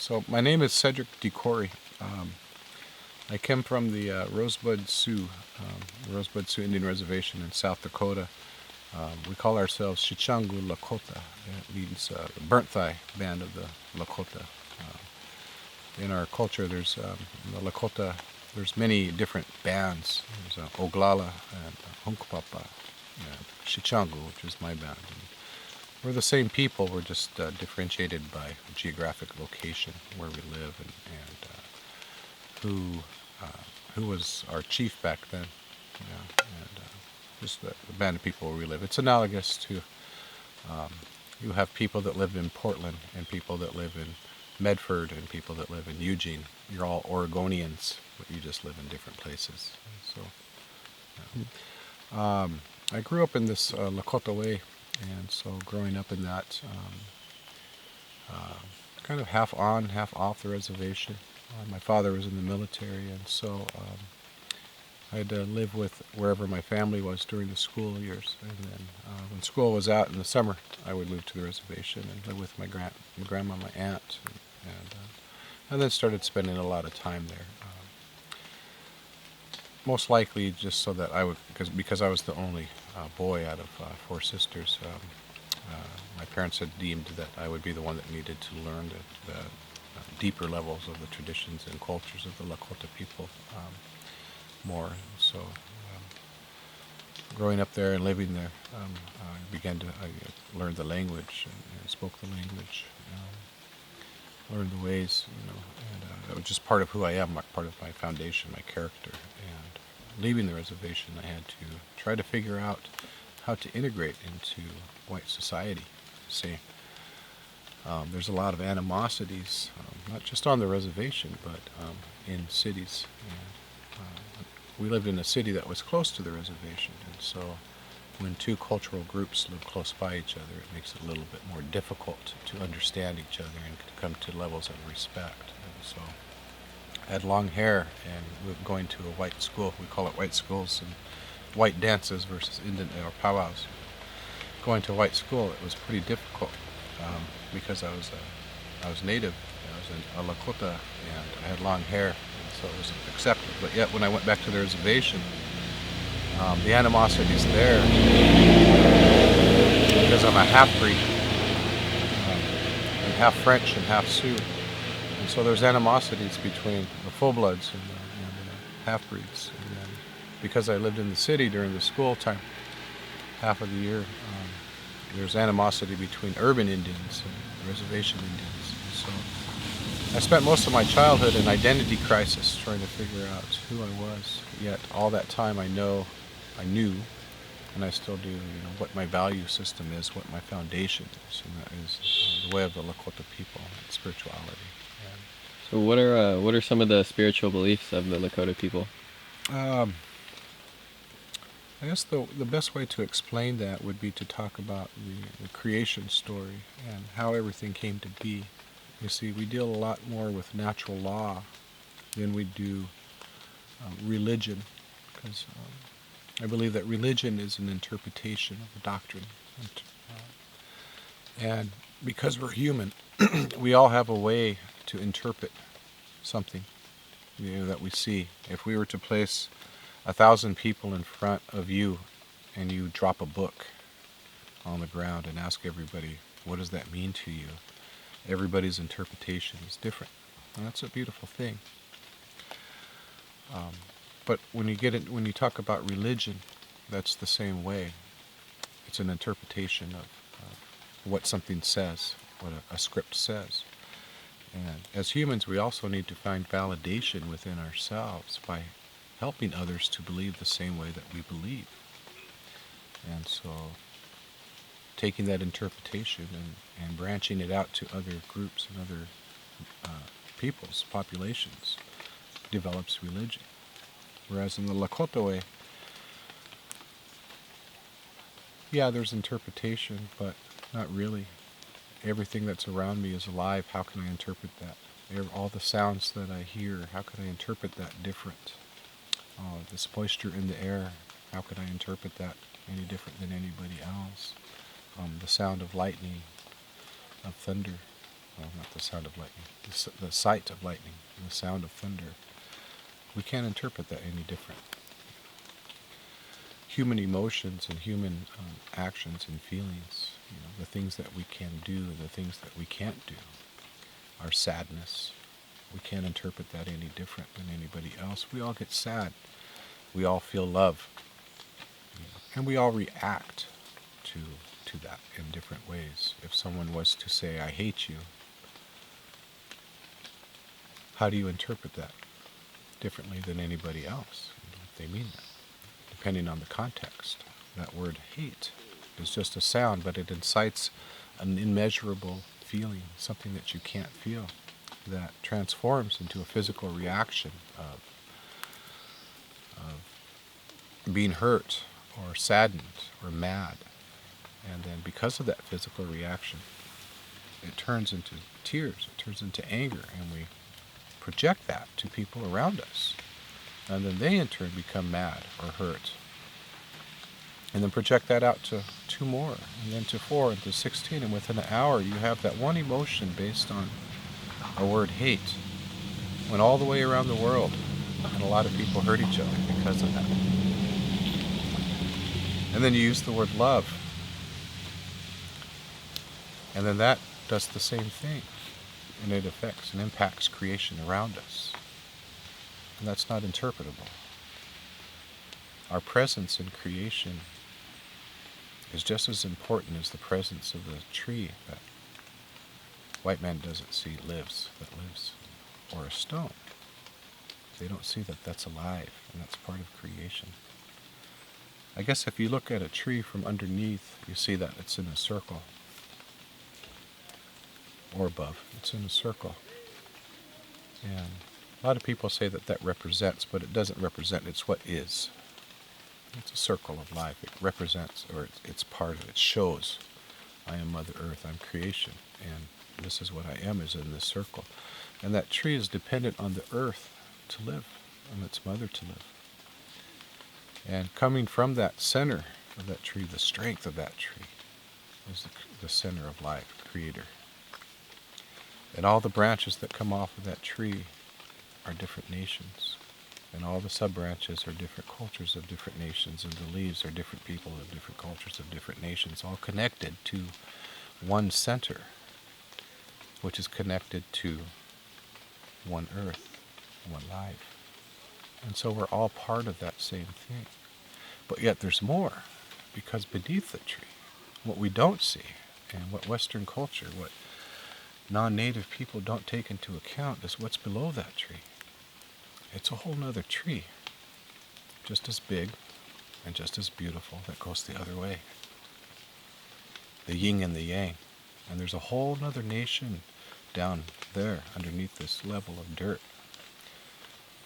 So my name is Cedric Decorey. I came from the Rosebud Sioux Indian Reservation in South Dakota. We call ourselves Shichangu Lakota. That means the burnt thigh band of the Lakota. In our culture, there's the Lakota. There's many different bands. There's Oglala and Hunkpapa and Shichangu, which is my band. And we're the same people. We're just differentiated by geographic location, where we live, and who was our chief back then. And just the band of people where we live. It's analogous to you have people that live in Portland and people that live in Medford and people that live in Eugene. You're all Oregonians, but you just live in different places. So I grew up in this Lakota Way, and so growing up in that, kind of half on, half off the reservation. My father was in the military, and so I had to live with wherever my family was during the school years. And then when school was out in the summer, I would move to the reservation and live with my grandma, my aunt, and then started spending a lot of time there. Most likely just so that I would, because I was the only boy out of four sisters. My parents had deemed that I would be the one that needed to learn the deeper levels of the traditions and cultures of the Lakota people more. So growing up there and living there, I learned the language and spoke the language, learned the ways, and that was just part of who I am, part of my foundation, my character. And leaving the reservation, I had to try to figure out how to integrate into white society. See, there's a lot of animosities, not just on the reservation, but in cities. We lived in a city that was close to the reservation, and so when two cultural groups live close by each other, it makes it a little bit more difficult to understand each other and to come to levels of respect. And so I had long hair, and we were going to a white school. We call it white schools, and white dances versus Indian or powwows. Going to a white school, it was pretty difficult because I was native. I was a Lakota, and I had long hair, and so it was accepted. But yet, when I went back to the reservation, the animosity's there because I'm a half-breed. I'm half French and half Sioux. And so there's animosities between the full-bloods and the half-breeds. And then because I lived in the city during the school time, half of the year, there's animosity between urban Indians and reservation Indians. And so I spent most of my childhood in identity crisis, trying to figure out who I was. Yet all that time I knew, and I still do, what my value system is, what my foundation is, and that is the way of the Lakota people, and spirituality. So what are some of the spiritual beliefs of the Lakota people? I guess the best way to explain that would be to talk about the creation story and how everything came to be. You see, we deal a lot more with natural law than we do religion, because I believe that religion is an interpretation of a doctrine. And because we're human, we all have a way to interpret something that we see. If we were to place 1,000 people in front of you and you drop a book on the ground and ask everybody, what does that mean to you? Everybody's interpretation is different. And that's a beautiful thing. But when you talk about religion, that's the same way. It's an interpretation of what something says, what a script says. And as humans, we also need to find validation within ourselves by helping others to believe the same way that we believe. And so taking that interpretation and branching it out to other groups and other peoples, populations, develops religion. Whereas in the Lakota Way, yeah, there's interpretation, but not really. Everything that's around me is alive. How can I interpret that? All the sounds that I hear, how can I interpret that different? This moisture in the air, how could I interpret that any different than anybody else? The sound of lightning, of thunder, well, not the sound of lightning, the sight of lightning and the sound of thunder. We can't interpret that any different. Human emotions and human actions and feelings, the things that we can do and the things that we can't do, our sadness, we can't interpret that any different than anybody else. We all get sad. We all feel love. And we all react to that in different ways. If someone was to say, I hate you, how do you interpret that differently than anybody else? If they mean that, depending on the context. That word hate is just a sound, but it incites an immeasurable feeling, something that you can't feel, that transforms into a physical reaction of being hurt or saddened or mad. And then because of that physical reaction, it turns into tears, it turns into anger, and we project that to people around us. And then they in turn become mad or hurt. And then project that out to 2 more, and then to 4, and to 16, and within an hour you have that one emotion based on a word hate, went all the way around the world, and a lot of people hurt each other because of that. And then you use the word love, and then that does the same thing, and it affects and impacts creation around us. And that's not interpretable. Our presence in creation is just as important as the presence of the tree that white man doesn't see that lives, or a stone. They don't see that that's alive, and that's part of creation. I guess if you look at a tree from underneath, you see that it's in a circle. Or above, it's in a circle. And a lot of people say that that represents, but it doesn't represent, it's what is. It's a circle of life. It represents, or it's part of it, shows, I am Mother Earth, I'm creation, and this is what I am, is in this circle. And that tree is dependent on the earth to live, on its mother to live. And coming from that center of that tree, the strength of that tree, is the center of life, creator. And all the branches that come off of that tree are different nations. And all the sub-branches are different cultures of different nations, and the leaves are different people of different cultures of different nations, all connected to one center, which is connected to one earth, one life. And so we're all part of that same thing. But yet there's more, because beneath the tree, what we don't see, and what Western culture, what non-native people don't take into account, is what's below that tree. It's a whole nother tree, just as big and just as beautiful, that goes the other way. The yin and the yang. And there's a whole nother nation down there underneath this level of dirt.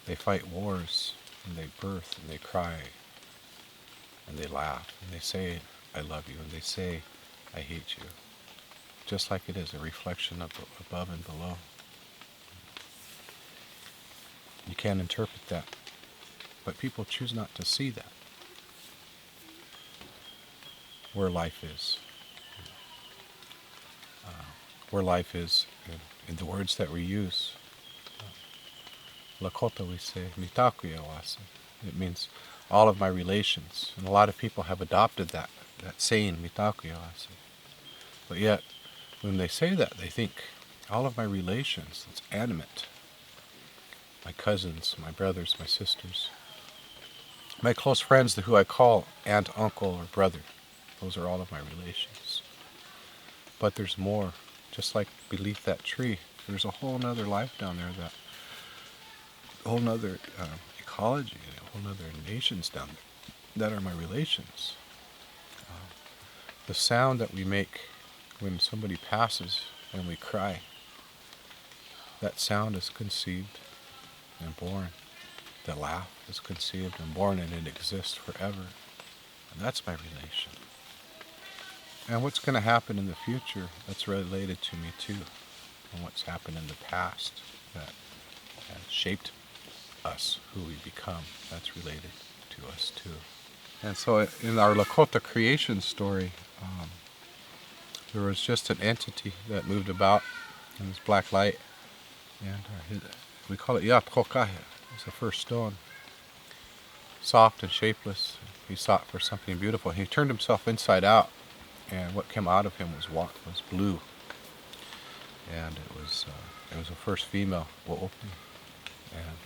They fight wars, and they birth, and they cry, and they laugh, and they say, I love you, and they say, I hate you. Just like it is a reflection of above and below. You can't interpret that, but people choose not to see that, where life is. Where life is, in the words that we use. Lakota, we say, mitakuya wase. It means all of my relations. And a lot of people have adopted that saying, mitakuya wase. But yet, when they say that, they think, all of my relations, it's animate. My cousins, my brothers, my sisters. My close friends, who I call aunt, uncle, or brother. Those are all of my relations. But there's more. Just like beneath that tree, there's a whole nother life down there, a whole nother ecology, a whole nother nations down there that are my relations. The sound that we make when somebody passes and we cry, that sound is conceived and born. The laugh is conceived and born, and it exists forever. And that's my relation. And what's going to happen in the future, that's related to me too. And what's happened in the past that has shaped us, who we become, that's related to us too. And so in our Lakota creation story, there was just an entity that moved about and this black light, and we call it Yatrokahe. It's the first stone, soft and shapeless. He sought for something beautiful. He turned himself inside out, and what came out of him was blue, and it was the first female opening, and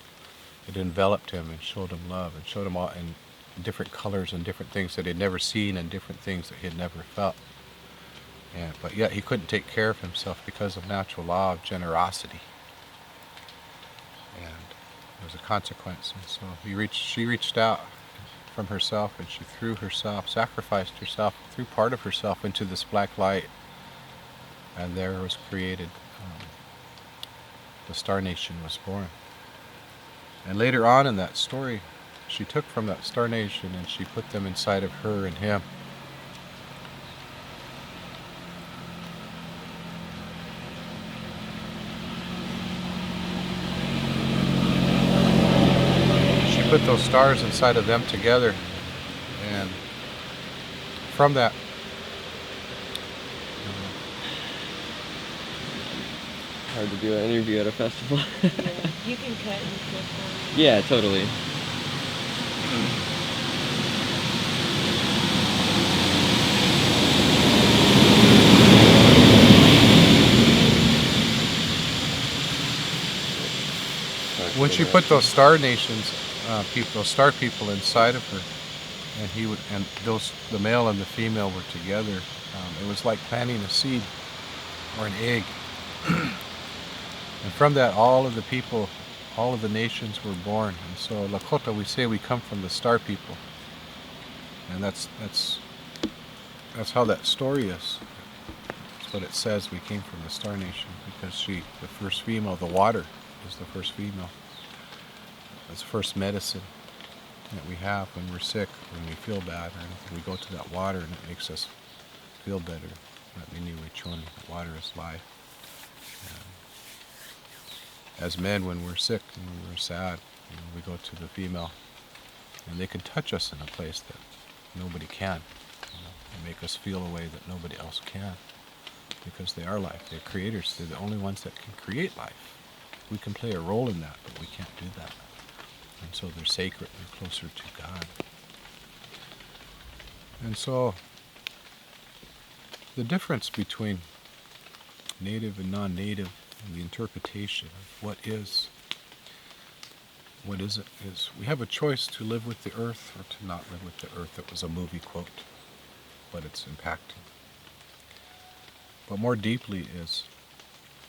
it enveloped him and showed him love and showed him all in different colors and different things that he'd never seen and different things that he'd never felt. But yet he couldn't take care of himself because of natural law of generosity, and there was a consequence. And so she reached out from herself, and she threw herself, sacrificed herself, threw part of herself into this black light, and there was created, the Star Nation was born. And later on in that story, she took from that Star Nation and she put them inside of her and him. She put those stars inside of them together, and from that, Hard to do an interview at a festival. You can cut and clip them. Yeah, totally. when she put those Star Nations, those Star people inside of her, and the male and the female were together. It was like planting a seed or an egg, and from that, all of the people, all of the nations were born. And so, Lakota, we say we come from the Star people, and that's how that story is. That's what it says. We came from the Star Nation because the first female, the water, is the first female. It's the first medicine that we have when we're sick, when we feel bad or anything. We go to that water and it makes us feel better. Water is life. As men, when we're sick and when we're sad, we go to the female, and they can touch us in a place that nobody can. And make us feel a way that nobody else can, because they are life. They're creators. They're the only ones that can create life. We can play a role in that, but we can't do that. And so they're sacred. They're closer to God. And so the difference between native and non-native, and the interpretation of what isn't, is we have a choice to live with the earth or to not live with the earth. It was a movie quote, but it's impacting. But more deeply is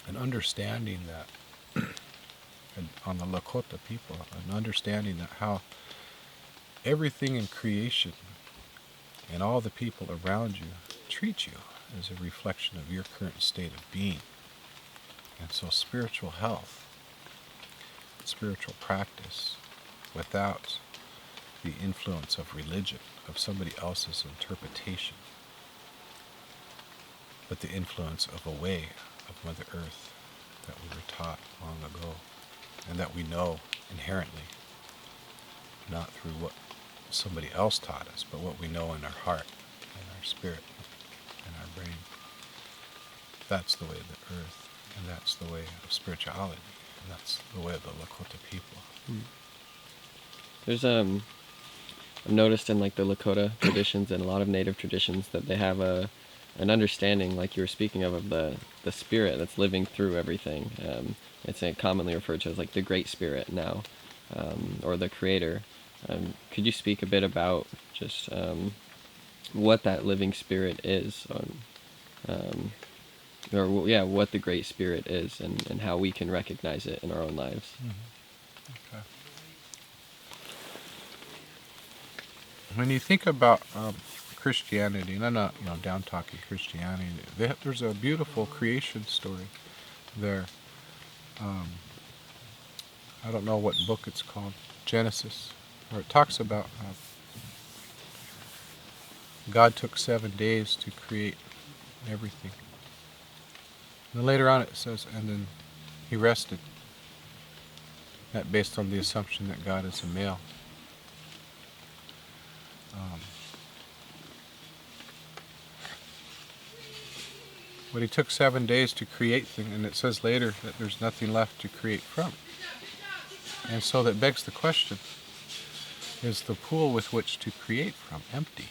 an understanding that on the Lakota people, an understanding that how everything in creation and all the people around you treat you as a reflection of your current state of being. And so spiritual health, spiritual practice, without the influence of religion, of somebody else's interpretation, but the influence of a way of Mother Earth that we were taught long ago, and that we know inherently, not through what somebody else taught us, but what we know in our heart, in our spirit, in our brain. That's the way of the earth, and that's the way of spirituality, and that's the way of the Lakota people. There's I've noticed in like the Lakota traditions and a lot of native traditions that they have an understanding, like you were speaking of the spirit that's living through everything. It's commonly referred to as like the Great Spirit now, or the Creator. Could you speak a bit about just what that living spirit is, what the Great Spirit is, and how we can recognize it in our own lives? Mm-hmm. Okay. When you think about Christianity, and I'm not down talking Christianity, there's a beautiful creation story there. I don't know what book it's called, Genesis, where it talks about God took 7 days to create everything. And then later on it says, and then he rested. That based on the assumption that God is a male. But he took 7 days to create things, and it says later that there's nothing left to create from. And so that begs the question, is the pool with which to create from empty?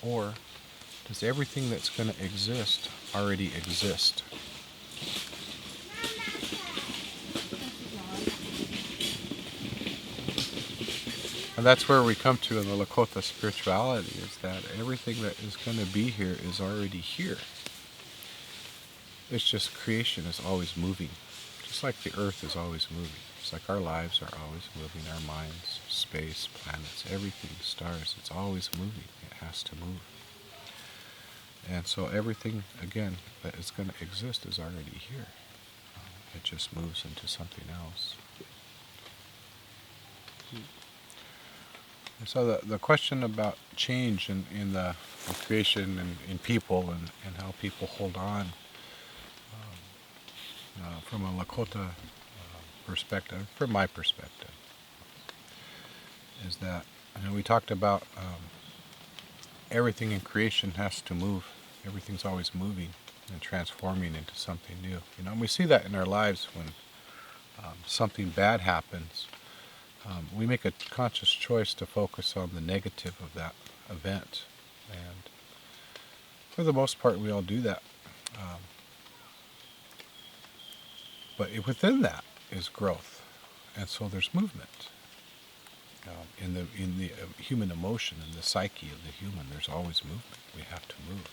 Or does everything that's going to exist already exist? And that's where we come to in the Lakota spirituality, is that everything that is going to be here is already here. It's just creation is always moving, just like the earth is always moving. It's like our lives are always moving, our minds, space, planets, everything, stars, it's always moving. It has to move. And so everything, again, that is going to exist is already here. It just moves into something else. And so the question about change in the in creation and in people and how people hold on from a Lakota perspective, from my perspective, is that we talked about everything in creation has to move. Everything's always moving and transforming into something new. And we see that in our lives when something bad happens. We make a conscious choice to focus on the negative of that event. And for the most part, we all do that. But within that is growth. And so there's movement. In the human emotion, in the psyche of the human, there's always movement. We have to move.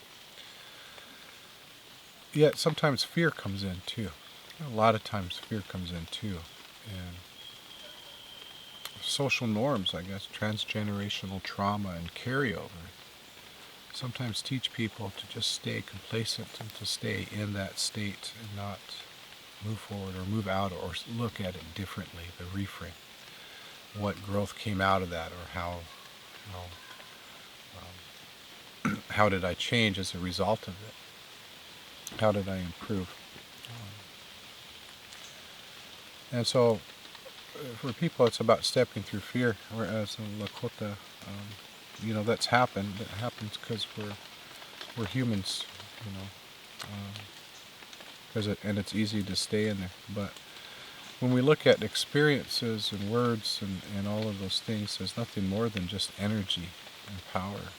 Yet sometimes fear comes in too. A lot of times fear comes in too. And social norms, I guess, transgenerational trauma and carryover sometimes teach people to just stay complacent and to stay in that state and not move forward or move out or look at it differently, the reframe. What growth came out of that, or how did I change as a result of it? How did I improve? And so for people, it's about stepping through fear, whereas in Lakota, that's happened. It happens because we're humans, and it's easy to stay in there. But when we look at experiences and words and all of those things, there's nothing more than just energy and power.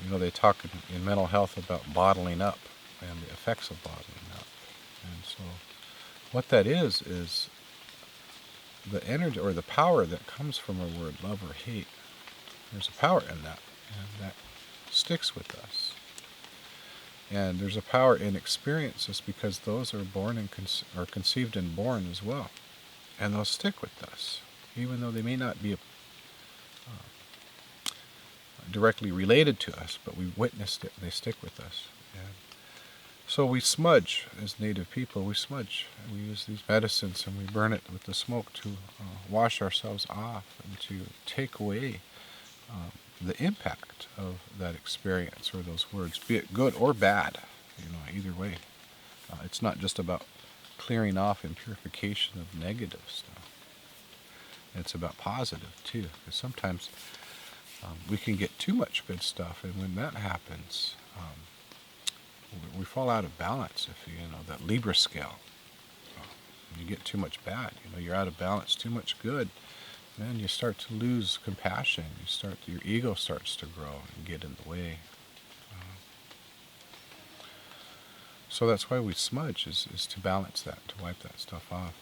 They talk in mental health about bottling up and the effects of bottling up. And so what that is the energy or the power that comes from a word, love or hate. There's a power in that, and that sticks with us. And there's a power in experiences because those are born and are conceived and born as well. And they'll stick with us, even though they may not be directly related to us, but we witnessed it and they stick with us. And so we smudge as Native people. We smudge. We use these medicines and we burn it with the smoke to wash ourselves off and to take away the impact of that experience or those words, be it good or bad, either way. It's not just about clearing off and purification of negative stuff. It's about positive too, because sometimes we can get too much good stuff, and when that happens, we fall out of balance. If that Libra scale, you get too much bad, you're out of balance, too much good, then you start to lose compassion. Your ego starts to grow and get in the way. So that's why we smudge, is to balance that, to wipe that stuff off.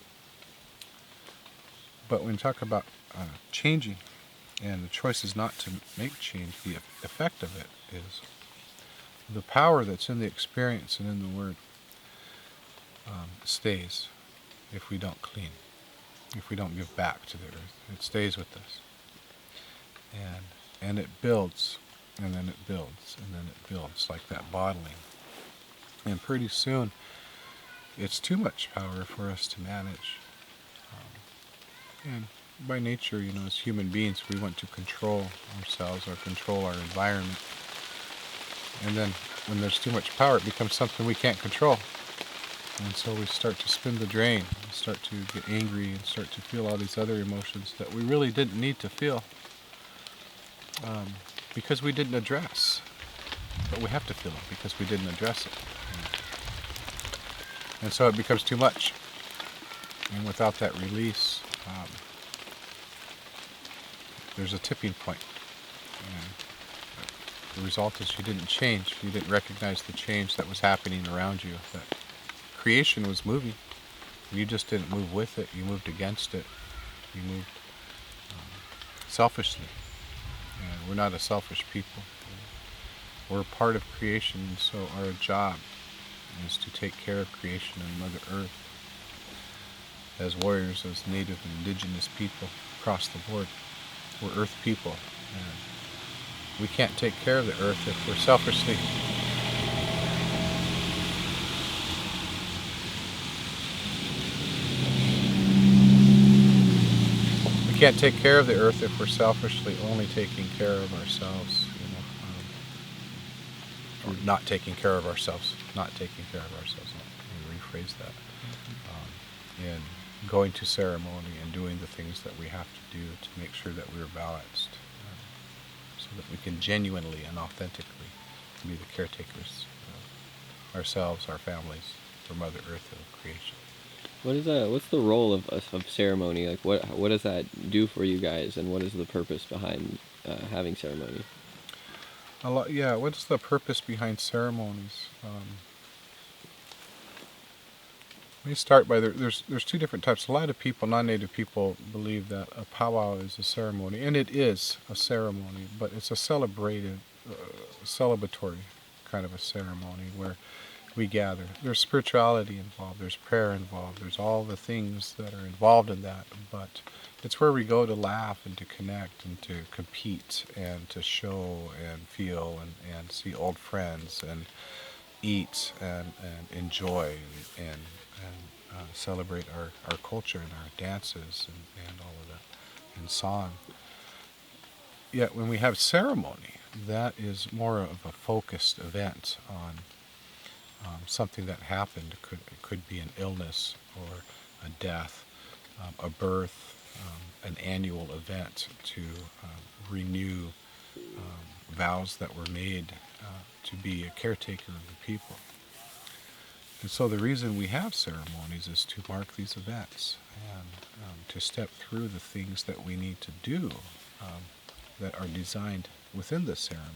But when we talk about changing, and the choice is not to make change, the effect of it is the power that's in the experience and in the word stays if we don't clean, if we don't give back to the earth. It stays with us. And it builds, and then it builds, and then it builds, like that bottling. And pretty soon, it's too much power for us to manage. And by nature, as human beings, we want to control ourselves or control our environment. And then when there's too much power, it becomes something we can't control. And so we start to spin the drain, and start to get angry, and start to feel all these other emotions that we really didn't need to feel because we didn't address. but we have to feel it because we didn't address it. And so it becomes too much. And without that release, there's a tipping point. And the result is you didn't change. You didn't recognize the change that was happening around you. That creation was moving. You just didn't move with it. You moved against it. You moved selfishly. And we're not a selfish people. We're part of creation, and so our job is to take care of creation and Mother Earth. As warriors, as native and indigenous people across the board, we're Earth people. And we can't take care of the Earth if we're selfishly. We can't take care of the Earth if we're selfishly only taking care of ourselves. Or not taking care of ourselves. Not taking care of ourselves. Let me rephrase that. And going to ceremony and doing the things that we have to do to make sure that we're balanced, so that we can genuinely and authentically be the caretakers of ourselves, our families, for Mother Earth of creation. What's the role of ceremony? Like, what does that do for you guys, and what is the purpose behind having ceremony? Yeah. What's the purpose behind ceremonies? Let me start by there's two different types. A lot of people, non-native people, believe that a powwow is a ceremony, and it is a ceremony, but it's a celebratory kind of a ceremony where we gather. There's spirituality involved, there's prayer involved, there's all the things that are involved in that, but it's where we go to laugh and to connect and to compete and to show and feel and see old friends and eat and enjoy and celebrate our culture and our dances and all of that, and song. Yet when we have ceremony, that is more of a focused event on something that happened. It could be an illness or a death, a birth, an annual event to renew vows that were made to be a caretaker of the people. And so the reason we have ceremonies is to mark these events and to step through the things that we need to do that are designed within the ceremony,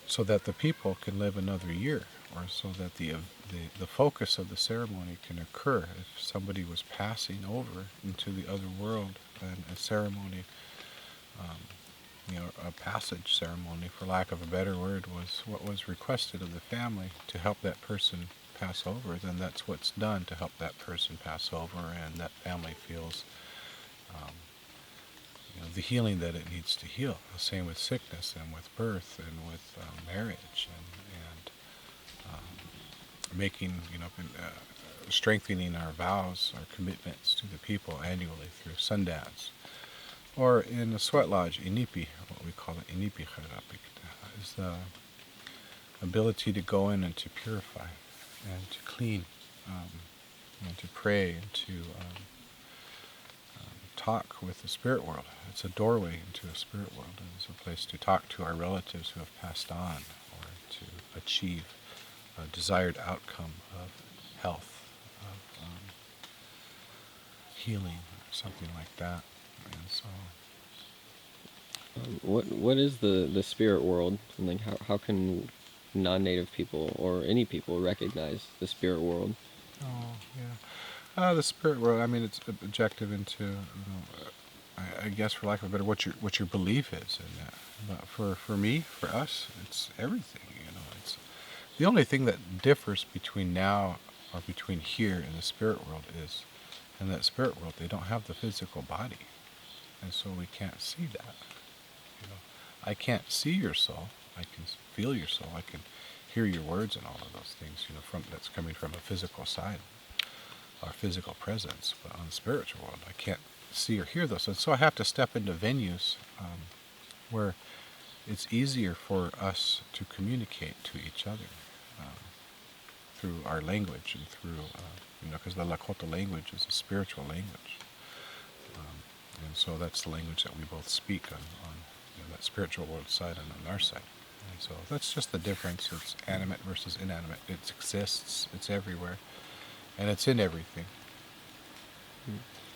so that the people can live another year, or so that the focus of the ceremony can occur. If somebody was passing over into the other world, and a ceremony, a passage ceremony, for lack of a better word, was what was requested of the family to help that person pass over, then that's what's done to help that person pass over, and that family feels the healing that it needs to heal. The same with sickness and with birth and with marriage and making, strengthening our vows, our commitments to the people annually through Sundance. Or in the sweat lodge, inipi, what we call it, inipi harapik, is the ability to go in and to purify and to clean and to pray and to talk with the spirit world. It's a doorway into a spirit world, and it's a place to talk to our relatives who have passed on, or to achieve a desired outcome of health, of healing, or something like that. And so, What is the spirit world, and like how can non-native people or any people recognize the spirit world? oh yeah, the spirit world. I mean, it's objective into I guess, for lack of a better, what your belief is in that. But for me, for us, it's everything. It's the only thing that differs between now or between here and the spirit world is, in that spirit world, they don't have the physical body, and so we can't see that. I can't see your soul. I can feel your soul. I can hear your words and all of those things. From that's coming from a physical side, our physical presence. But on the spiritual world, I can't see or hear those. And so I have to step into venues where it's easier for us to communicate to each other through our language and through, because the Lakota language is a spiritual language. And so that's the language that we both speak on that spiritual world side and on our side. And so that's just the difference. It's animate versus inanimate. It exists. It's everywhere, and it's in everything.